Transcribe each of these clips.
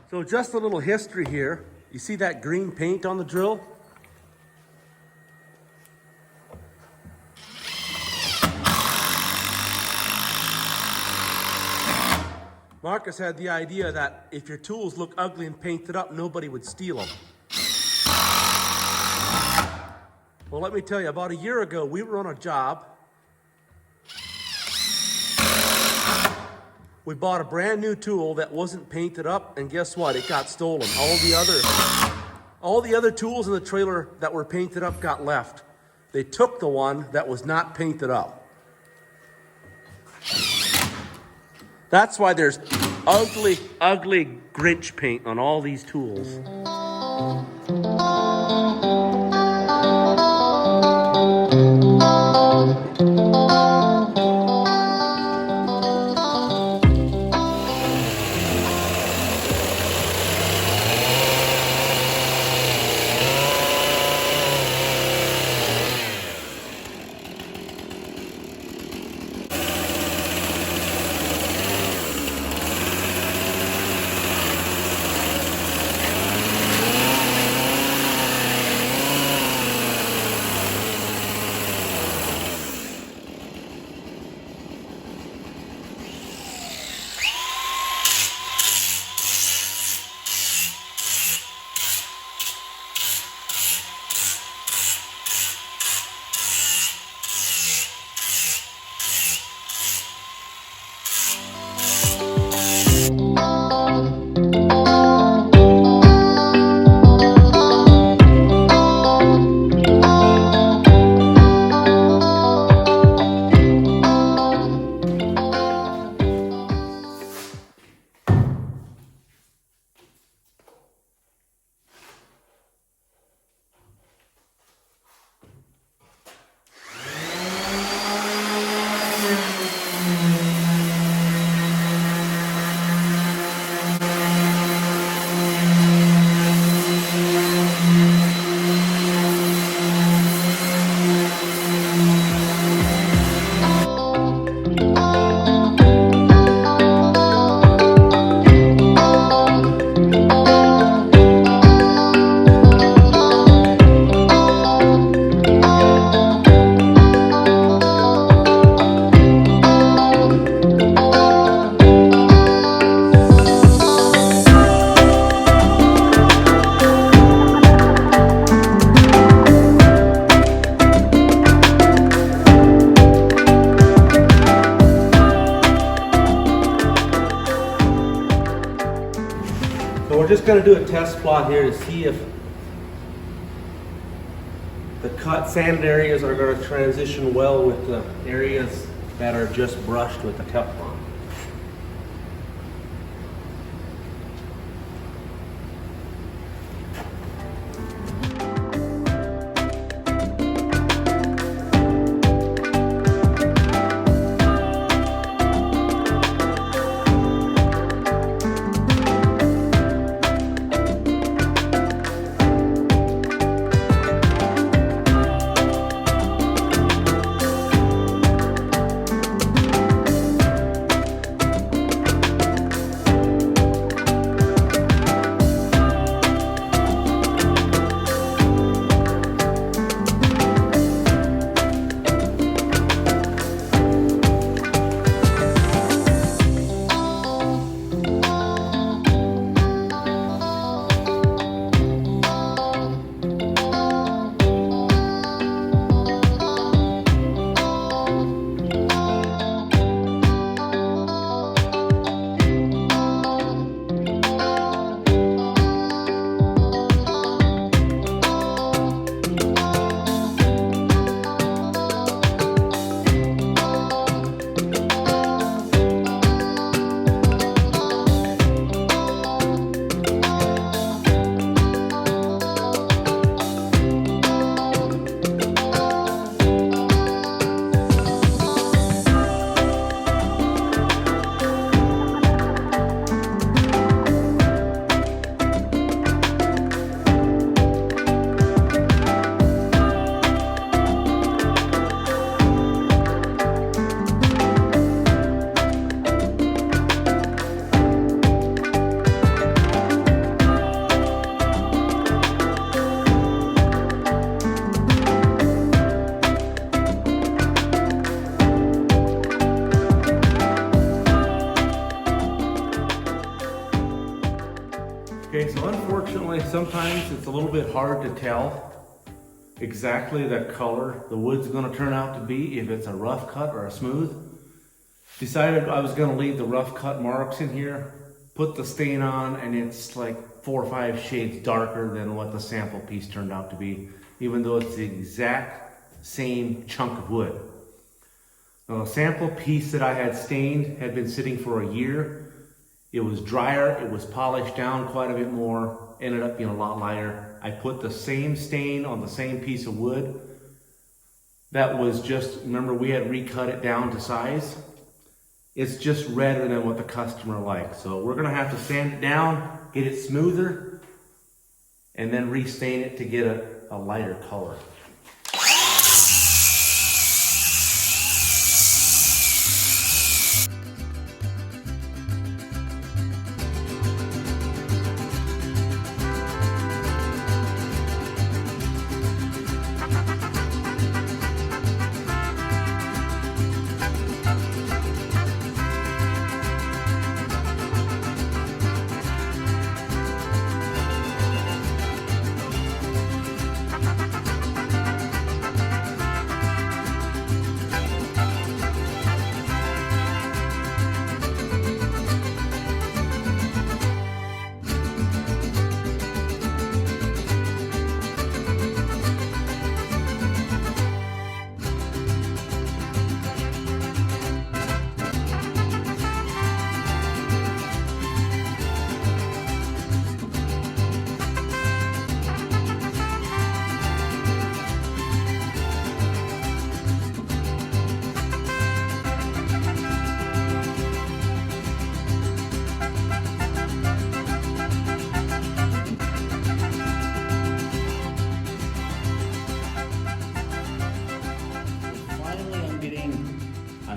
So just a little history here. You see that green paint on the drill? Marcus had the idea that if your tools look ugly and painted up, nobody would steal them. Well, let me tell you, about a year ago, we were on a job. We bought a brand new tool that wasn't painted up, and guess what? It got stolen. All the other tools in the trailer that were painted up got left. They took the one that was not painted up. That's why there's ugly, ugly Grinch paint on all these tools. So we're just going to do a test plot here to see if the cut sanded areas are going to transition well with the areas that are just brushed with the Teflon. Okay, so unfortunately, sometimes it's a little bit hard to tell exactly the color the wood's gonna turn out to be, if it's a rough cut or a smooth. Decided I was gonna leave the rough cut marks in here, put the stain on, and it's like 4 or 5 shades darker than what the sample piece turned out to be, even though it's the exact same chunk of wood. Now, the sample piece that I had stained had been sitting for a year. It was drier, it was polished down quite a bit more, ended up being a lot lighter. I put the same stain on the same piece of wood. That was just, remember we had recut it down to size. It's just redder than what the customer likes. So we're gonna have to sand it down, get it smoother, and then restain it to get a lighter color.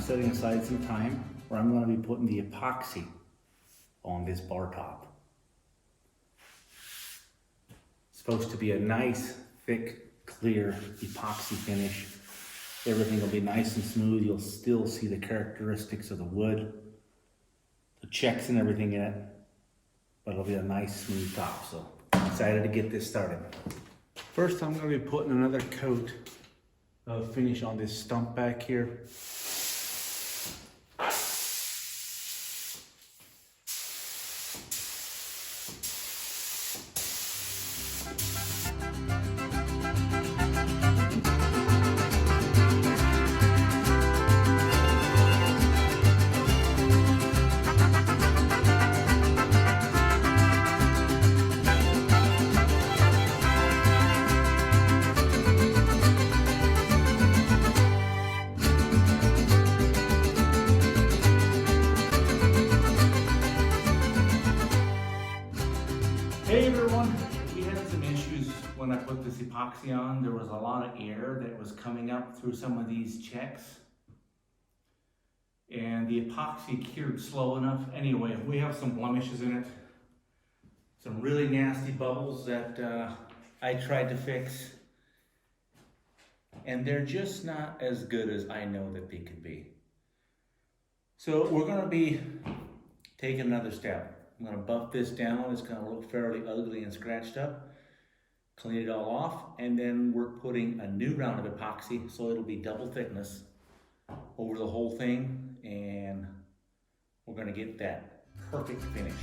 Setting aside some time where I'm going to be putting the epoxy on this bar top. It's supposed to be a nice, thick, clear epoxy finish. Everything will be nice and smooth. You'll still see the characteristics of the wood, the checks and everything in it, but it'll be a nice, smooth top. So I'm excited to get this started. First, I'm going to be putting another coat of finish on this stump back here. Hey everyone, we had some issues when I put this epoxy on. There was a lot of air that was coming up through some of these checks. And the epoxy cured slow enough. Anyway, we have some blemishes in it. Some really nasty bubbles that I tried to fix. And they're just not as good as I know that they could be. So we're gonna be taking another step. I'm going to buff this down. It's going to look fairly ugly and scratched up. Clean it all off, and then we're putting a new round of epoxy, so it'll be double thickness over the whole thing, and we're going to get that perfect finish.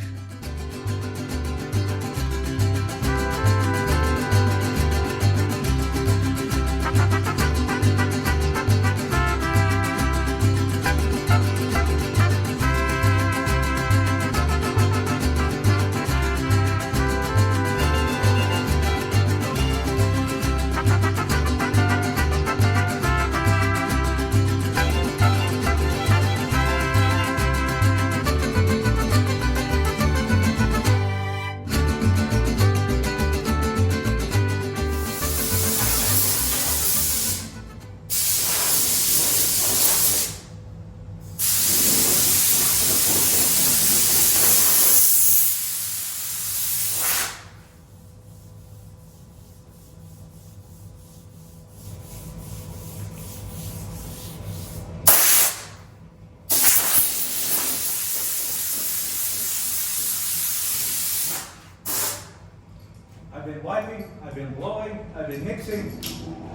been wiping, I've been blowing, I've been mixing,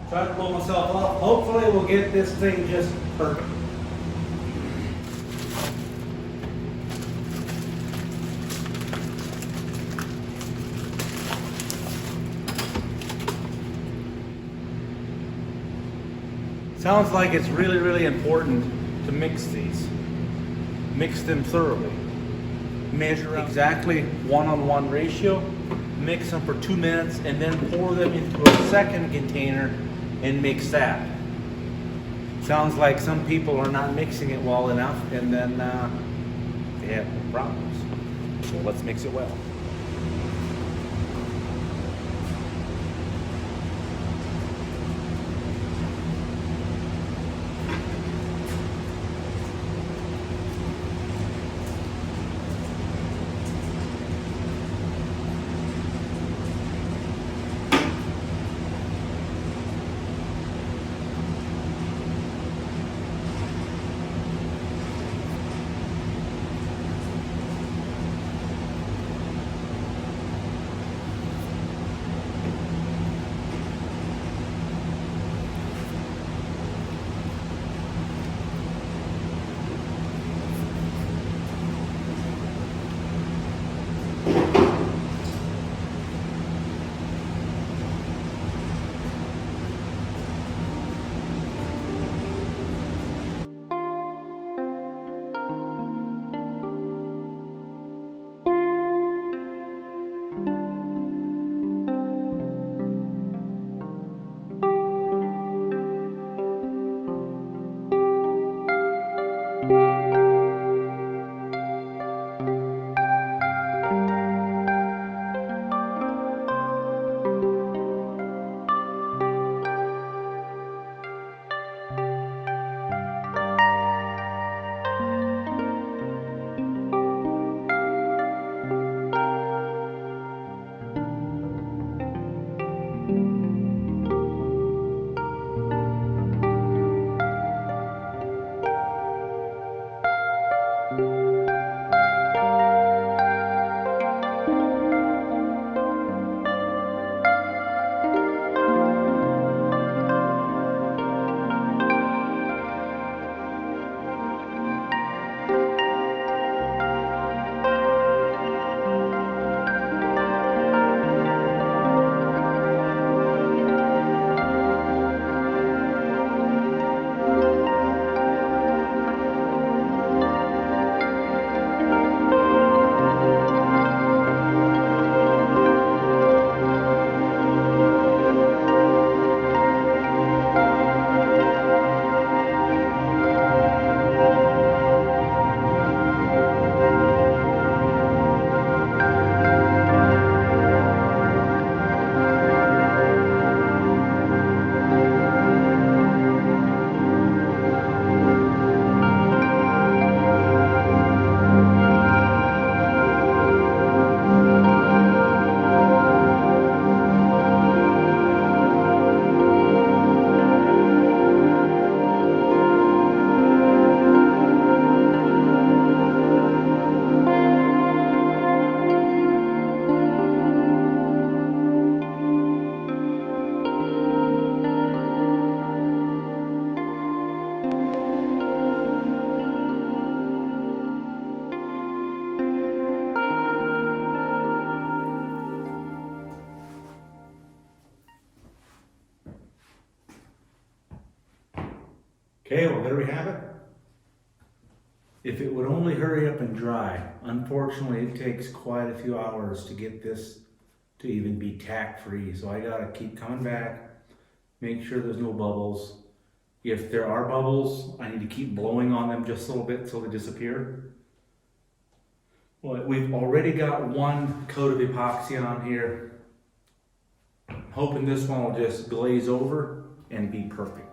trying to blow myself off. Hopefully we'll get this thing just perfect. Sounds like it's really, really important to mix these. Mix them thoroughly. Measure out exactly 1-on-1 ratio. Mix them for 2 minutes and then pour them into a second container and mix that. Sounds like some people are not mixing it well enough and then they have problems. So let's mix it well. Okay, well, there we have it. If it would only hurry up and dry. Unfortunately, it takes quite a few hours to get this to even be tack-free. So I gotta keep coming back, make sure there's no bubbles. If there are bubbles, I need to keep blowing on them just a little bit so they disappear. Well, we've already got one coat of epoxy on here. I'm hoping this one will just glaze over and be perfect.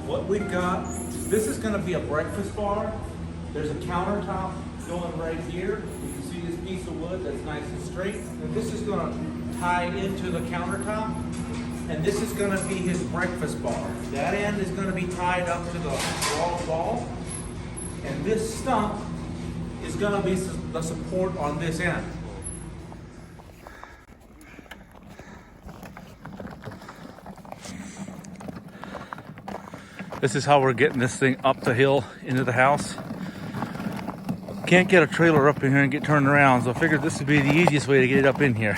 What we've got, this is going to be a breakfast bar. There's a countertop going right here. You can see this piece of wood that's nice and straight. And this is gonna tie into the countertop. And this is gonna be his breakfast bar. That end is gonna be tied up to the wall. And this stump is gonna be the support on this end. This is how we're getting this thing up the hill into the house. Can't get a trailer up in here and get turned around, so I figured this would be the easiest way to get it up in here.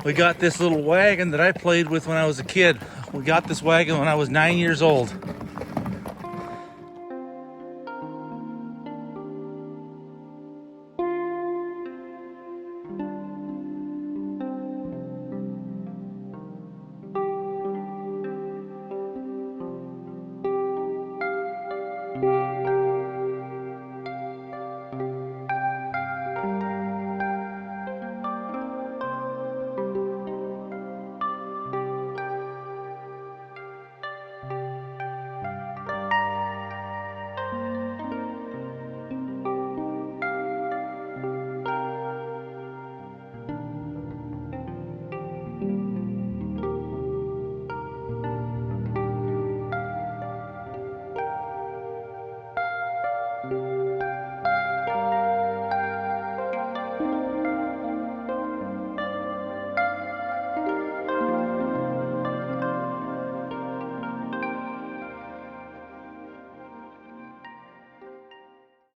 We got this little wagon that I played with when I was a kid. We got this wagon when I was 9 years old.